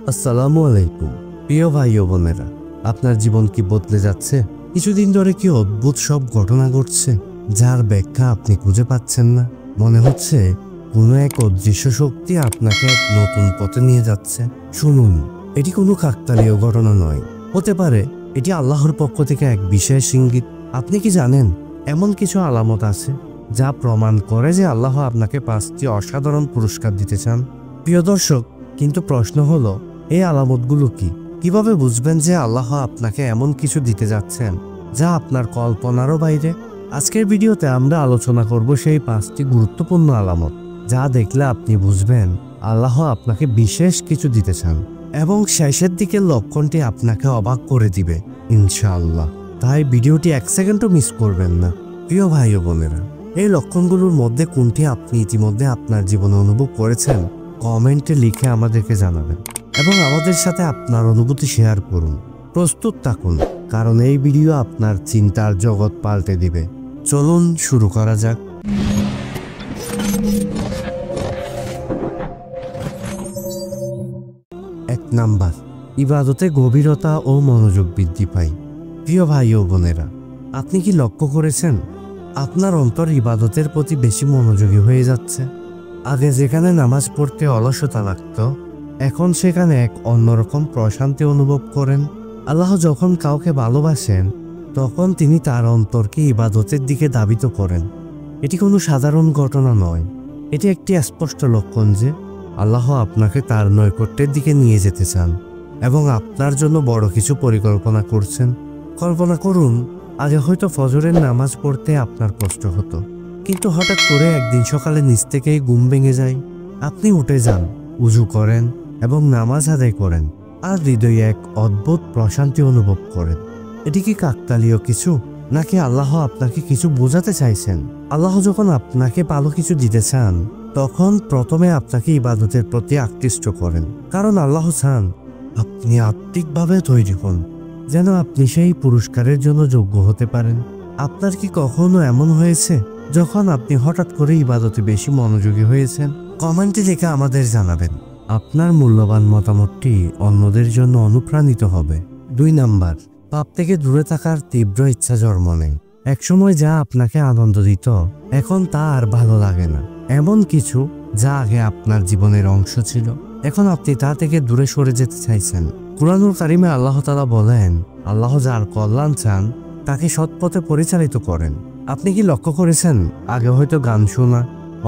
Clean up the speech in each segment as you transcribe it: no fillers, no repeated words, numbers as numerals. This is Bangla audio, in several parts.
আসসালামু আলাইকুম প্রিয় ভাই ও বোনেরা, আপনার জীবন কি বদলে যাচ্ছে? কিছুদিন ধরে কি অদ্ভুত সব ঘটনা ঘটছে যার ব্যাখ্যা আপনি খুঁজে পাচ্ছেন না? মনে হচ্ছে কোনো এক অদৃশ্য শক্তি আপনাকে এক নতুন পথে নিয়ে যাচ্ছে। শুনুন, এটি কোনো কাকতালীয় ঘটনা নয়, হতে পারে এটি আল্লাহর পক্ষ থেকে এক বিশেষ ইঙ্গিত। আপনি কি জানেন, এমন কিছু আলামত আছে যা প্রমাণ করে যে আল্লাহ আপনাকে 5টি অসাধারণ পুরস্কার দিতে চান। প্রিয় দর্শক, কিন্তু প্রশ্ন হলো, এই আলামতগুলো কি? কিভাবে বুঝবেন যে আল্লাহ আপনাকে এমন কিছু দিতে যাচ্ছেন যা আপনার কল্পনারও বাইরে? আজকের ভিডিওতে আমরা আলোচনা করব সেই 5টি গুরুত্বপূর্ণ আলামত যা দেখলে আপনি বুঝবেন আল্লাহ আপনাকে বিশেষ কিছু দিতে চান, এবং শেষের দিকের লক্ষণটি আপনাকে অবাক করে দিবে ইনশাআল্লাহ। তাই ভিডিওটি 1 সেকেন্ডও মিস করবেন না। প্রিয় ভাই ও বোনেরা, এই লক্ষণগুলোর মধ্যে কোনটি আপনি ইতিমধ্যে আপনার জীবনে অনুভব করেছেন? কমেন্টে লিখে আমাদেরকে জানাবেন এবং আমাদের সাথে আপনার অনুভূতি শেয়ার করুন। প্রস্তুত থাকুন, কারণ এই ভিডিও আপনার চিন্তার জগৎ পাল্টে দিবে। চলুন শুরু করা যাক। 1 নাম্বার, ইবাদতে গভীরতা ও মনোযোগ বৃদ্ধি পায়। প্রিয় ভাই ও বোনেরা, আপনি কি লক্ষ্য করেছেন আপনার অন্তর ইবাদতের প্রতি বেশি মনোযোগী হয়ে যাচ্ছে? আগে যেখানে নামাজ পড়তে অলসতা লাগত, এখন সেখানে এক অন্যরকম প্রশান্তি অনুভব করেন। আল্লাহ যখন কাউকে ভালোবাসেন, তখন তিনি তার অন্তরকে ইবাদতের দিকে ধাবিত করেন। এটি কোনো সাধারণ ঘটনা নয়, এটি একটি স্পষ্ট লক্ষণ যে আল্লাহ আপনাকে তার নৈকট্যের দিকে নিয়ে যেতে চান এবং আপনার জন্য বড় কিছু পরিকল্পনা করছেন। কল্পনা করুন, আগে হয়তো ফজরের নামাজ পড়তে আপনার কষ্ট হতো, কিন্তু হঠাৎ করে একদিন সকালে নিজ থেকেই ঘুম ভেঙে যায়। আপনি উঠে যান, উজু করেন এবং নামাজ আদায় করেন, আর হৃদয়ে এক অদ্ভুত প্রশান্তি অনুভব করেন। এটি কি কাকতালীয় কিছু, নাকি আল্লাহ আপনাকে কিছু বোঝাতে চাইছেন? আল্লাহ যখন আপনাকে ভালো কিছু দিতে চান, তখন প্রথমে আপনাকে ইবাদতের প্রতি আকৃষ্ট করেন, কারণ আল্লাহ চান আপনি আত্মিকভাবে তৈরি হন, যেন আপনি সেই পুরস্কারের জন্য যোগ্য হতে পারেন। আপনার কি কখনো এমন হয়েছে যখন আপনি হঠাৎ করে ইবাদতে বেশি মনোযোগী হয়েছেন? কমেন্টে লিখে আমাদের জানাবেন। আপনার মূল্যবান মতামতটি অন্যদের জন্য অনুপ্রাণিত হবে। 2 নাম্বার, পাপ থেকে দূরে থাকার তীব্র ইচ্ছা জন্ম নেয়। একসময় যা আপনাকে আনন্দ দিত, এখন তা আর ভালো লাগে না। এমন কিছু যা আগে আপনার জীবনের অংশ ছিল, এখন আপনি তা থেকে দূরে সরে যেতে চাইছেন। কুরআনুল কারিমে আল্লাহ তাআলা বলেন, আল্লাহ যার কল্যাণ চান তাকে সৎ পথে পরিচালিত করেন। আপনি কি লক্ষ্য করেছেন, আগে হয়তো গান শোনা,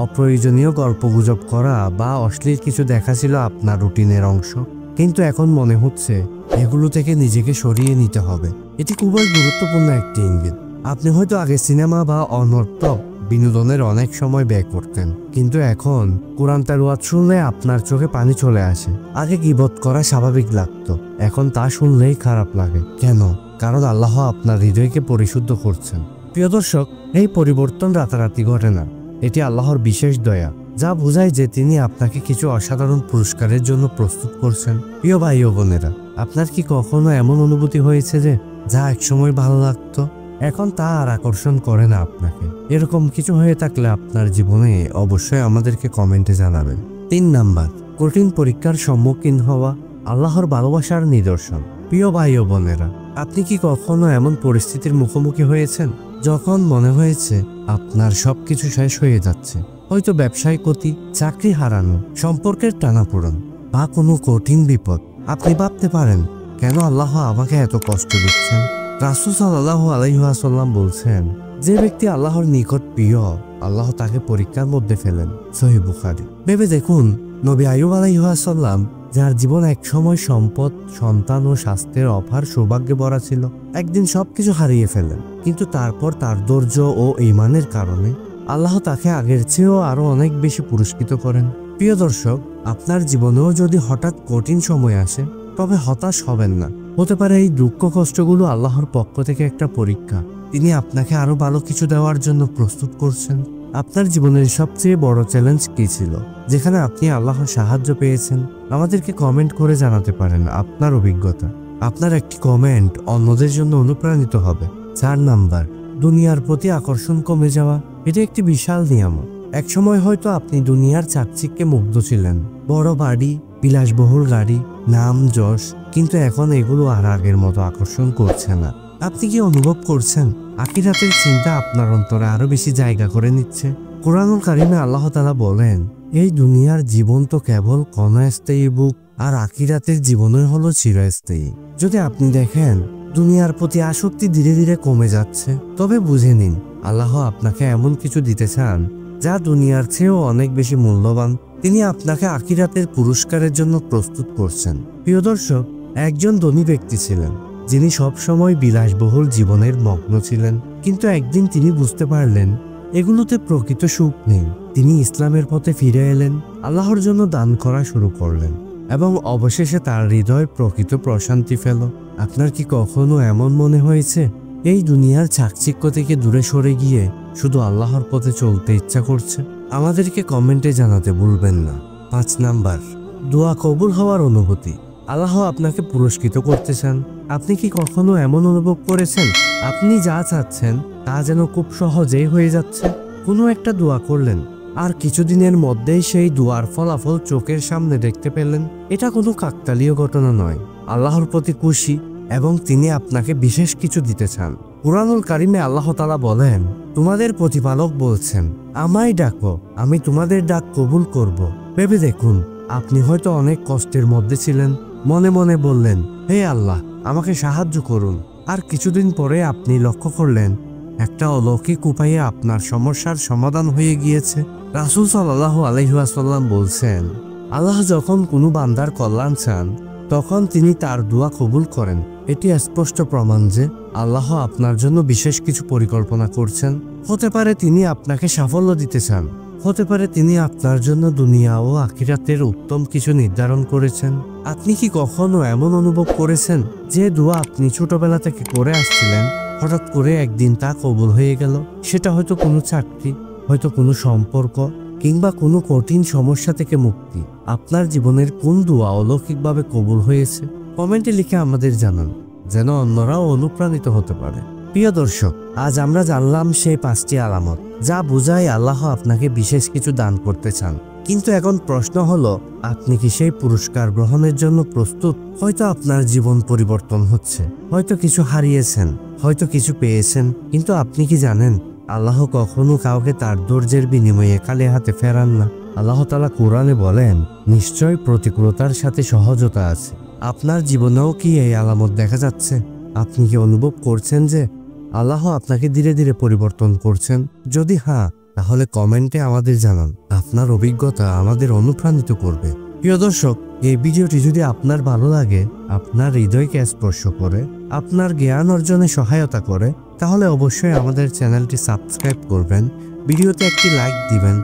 অপ্রয়োজনীয় গল্পগুজব করা বা অশ্লীল কিছু দেখা ছিল আপনার রুটিনের অংশ, কিন্তু এখন মনে হচ্ছে এগুলো থেকে নিজেকে সরিয়ে নিতে হবে। এটি খুবই গুরুত্বপূর্ণ একটি ইঙ্গিত। আপনি হয়তো আগে সিনেমা বা অনর্থক বিনোদনের অনেক সময় ব্যয় করতেন, কিন্তু এখন কোরআন তেলাওয়াত শুনলে আপনার চোখে পানি চলে আসে। আগে গীবত করা স্বাভাবিক লাগতো, এখন তা শুনলেই খারাপ লাগে। কেন? কারণ আল্লাহ আপনার হৃদয়কে পরিশুদ্ধ করছেন। প্রিয় দর্শক, এই পরিবর্তন রাতারাতি ঘটে না, এটি আল্লাহর বিশেষ দয়া, যা বোঝায় যে তিনি আপনাকে কিছু অসাধারণ পুরস্কারের জন্য প্রস্তুত করছেন। প্রিয় ভাই ও বোনেরা, আপনার কি কখনো এমন অনুভূতি হয়েছে যে যা একসময় ভালো লাগতো, এখন তা আর আকর্ষণ করে না আপনাকে? এরকম কিছু হয়ে থাকলে আপনার জীবনে অবশ্যই আমাদেরকে কমেন্টে জানাবেন। 3 নাম্বার, কঠিন পরীক্ষার সম্মুখীন হওয়া আল্লাহর ভালোবাসার নিদর্শন। প্রিয় ভাই ও বোনেরা, আপনি কি কখনো এমন পরিস্থিতির মুখোমুখি হয়েছেন যখন মনে হয়েছে আপনার সবকিছু শেষ হয়ে যাচ্ছে? হয়তো ব্যবসায় ক্ষতি, চাকরি হারানো, সম্পর্কের টানাপোড়েন বা কোনো কঠিন বিপদ। আপনি ভাবতে পারেন, কেন আল্লাহ আমাকে এত কষ্ট দিচ্ছেন? রাসূল সাল্লাল্লাহু আলাইহি ওয়াসাল্লাম বলছেন, যে ব্যক্তি আল্লাহর নিকট প্রিয়, আল্লাহ তাকে পরীক্ষার মধ্যে ফেলেন। সহিহ বুখারী। ভেবে দেখুন, নবী আইয়ুব আলাইহিস সালাম, যার জীবন এক সময় সম্পদ, সন্তান ও স্বাস্থ্যের অপার সৌভাগ্যে ভরা ছিল, একদিন সবকিছু হারিয়ে ফেলেন, কিন্তু তারপর তার ধৈর্য ও ঈমানের কারণে আল্লাহ তাকে আগের চেয়েও আরো অনেক বেশি পুরস্কৃত করেন। প্রিয় দর্শক, আপনার জীবনেও যদি হঠাৎ কঠিন সময় আসে, তবে হতাশ হবেন না। হতে পারে এই দুঃখ কষ্টগুলো আল্লাহর পক্ষ থেকে একটা পরীক্ষা। তিনি আপনাকে আরো ভালো কিছু দেওয়ার জন্য প্রস্তুত করছেন। আপনার জীবনের সবচেয়ে বড় চ্যালেঞ্জ কি ছিল, যেখানে আপনি আল্লাহর সাহায্য পেয়েছেন? আমাদেরকে কমেন্ট করে জানাতে পারেন আপনার অভিজ্ঞতা। আপনার একটি কমেন্ট অন্যদের জন্য অনুপ্রাণিত হবে। 4 নাম্বার, দুনিয়ার প্রতি আকর্ষণ কমে যাওয়া। এটা একটি বিশাল নিয়ামত। একসময় হয়তো আপনি দুনিয়ার চাকচিক্যে মুগ্ধ ছিলেন, বড় বাড়ি, বিলাসবহুল গাড়ি, নাম, যশ, কিন্তু এখন এগুলো আর আগের মতো আকর্ষণ করছে না। আপনি কি অনুভব করছেন আখিরাতের চিন্তা আপনার অন্তরে আরো বেশি জায়গা করে নিচ্ছে? কোরআনুল কারিমে আল্লাহ তাআলা বলেন, এই দুনিয়ার জীবন তো কেবল ক্ষণস্থায়ী বুক, আর আখিরাতের জীবনই হলো চিরস্থায়ী। যদি আপনি দেখেন দুনিয়ার প্রতি আসক্তি ধীরে ধীরে কমে যাচ্ছে, তবে বুঝে নিন আল্লাহ আপনাকে এমন কিছু দিতে চান যা দুনিয়ার চেয়েও অনেক বেশি মূল্যবান। তিনি আপনাকে আখিরাতের পুরস্কারের জন্য প্রস্তুত করছেন। প্রিয় দর্শক, একজন ধনী ব্যক্তি ছিলেন যিনি সবসময় বিলাসবহুল জীবনের মগ্ন ছিলেন, কিন্তু একদিন তিনি বুঝতে পারলেন এগুলোতে প্রকৃত সুখ নেই। তিনি ইসলামের পথে ফিরে এলেন, আল্লাহর জন্য দান করা শুরু করলেন, এবং অবশেষে তার হৃদয় প্রকৃত প্রশান্তি পেল। আপনার কি কখনো এমন মনে হয়েছে এই দুনিয়ার চাকচিক্য থেকে দূরে সরে গিয়ে শুধু আল্লাহর পথে চলতে ইচ্ছা করছে? আমাদেরকে কমেন্টে জানাতে ভুলবেন না। 5 নাম্বার, দোয়া কবুল হওয়ার অনুভূতি। আল্লাহ আপনাকে পুরস্কৃত করতে চান। আপনি কি কখনো এমন অনুভব করেছেন আপনি যা চাচ্ছেন তা যেন খুব সহজেই হয়ে যাচ্ছে? কোনো একটা দোয়া করলেন আর কিছুদিনের মধ্যেই সেই দোয়ার ফলাফল চোখের সামনে দেখতে পেলেন? এটা কোনো কাকতালীয় ঘটনা নয়, আল্লাহর প্রতি খুশি, এবং তিনি আপনাকে বিশেষ কিছু দিতে চান। কুরআনুল কারিমে আল্লাহ তাআলা বলেন, তোমাদের প্রতিপালক বলছেন, আমায় ডাকো, আমি তোমাদের ডাক কবুল করব। ভেবে দেখুন, আপনি হয়তো অনেক কষ্টের মধ্যে ছিলেন, মনে মনে বললেন, হে আল্লাহ, আমাকে সাহায্য করুন। আর কিছুদিন পরে আপনি লক্ষ্য করলেন একটা অলৌকিক উপায়ে আপনার সমস্যার সমাধান হয়ে গিয়েছে। রাসূল সাল্লাল্লাহু আলাইহি ওয়াসাল্লাম বলছেন, আল্লাহ যখন কোনো বান্দার কল্যাণ চান তখন তিনি তার দোয়া কবুল করেন। এটি স্পষ্ট প্রমাণ যে আল্লাহ আপনার জন্য বিশেষ কিছু পরিকল্পনা করছেন। হতে পারে তিনি আপনাকে সাফল্য দিতে চান, হতে পারে তিনি আপনার জন্য দুনিয়া ও আখিরাতের উত্তম কিছু নির্ধারণ করেছেন। আপনি কি কখনো এমন অনুভব করেছেন যে দোয়া আপনি ছোটবেলা থেকে করে আসছিলেন, হঠাৎ করে একদিন তা কবুল হয়ে গেল? সেটা হয়তো কোনো চাকরি, হয়তো কোনো সম্পর্ক, কিংবা কোনো কঠিন সমস্যা থেকে মুক্তি। আপনার জীবনের কোন দোয়া অলৌকিকভাবে কবুল হয়েছে? কমেন্টে লিখে আমাদের জানান, যেন অন্যরাও অনুপ্রাণিত হতে পারে। প্রিয় দর্শক, আজ আমরা জানলাম সেই 5টি আলামত যা বোঝায় আল্লাহ আপনাকে বিশেষ কিছু দান করতে চান। কিন্তু এখন প্রশ্ন হলো, আপনি কি সেই পুরস্কার গ্রহণের জন্য প্রস্তুত? হয়তো আপনার জীবন পরিবর্তন হচ্ছে, হয়তো কিছু হারিয়েছেন, হয়তো কিছু পেয়েছেন, কিন্তু আপনি কি জানেন আল্লাহ কখনো কাউকে তার ধৈর্যের বিনিময়ে খালি হাতে ফেরান না। আল্লাহ তাআলা কোরআনে বলেন, নিশ্চয় প্রতিকূলতার সাথে সহজতা আছে। আপনার জীবনেও কি এই আলামত দেখা যাচ্ছে? আপনি কি অনুভব করছেন যে আল্লাহ আপনাকে ধীরে ধীরে পরিবর্তন করছেন? যদি হ্যাঁ, তাহলে কমেন্টে আমাদের জানান। আপনার অভিজ্ঞতা আমাদের অনুপ্রাণিত করবে। প্রিয় দর্শক, এই ভিডিওটি যদি আপনার ভালো লাগে, আপনার হৃদয়কে স্পর্শ করে, আপনার জ্ঞান অর্জনে সহায়তা করে, তাহলে অবশ্যই আমাদের চ্যানেলটি সাবস্ক্রাইব করবেন, ভিডিওতে একটি লাইক দিবেন,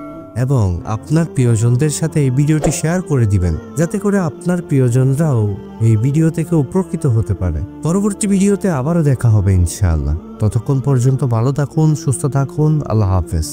এবং আপনার প্রিয়জনদের সাথে এই ভিডিওটি শেয়ার করে দিবেন, যাতে করে আপনার প্রিয়জনরাও এই ভিডিও থেকে উপকৃত হতে পারে। পরবর্তী ভিডিওতে আবারও দেখা হবে ইনশাআল্লাহ। ততক্ষণ পর্যন্ত ভালো থাকুন, সুস্থ থাকুন। আল্লাহ হাফেজ।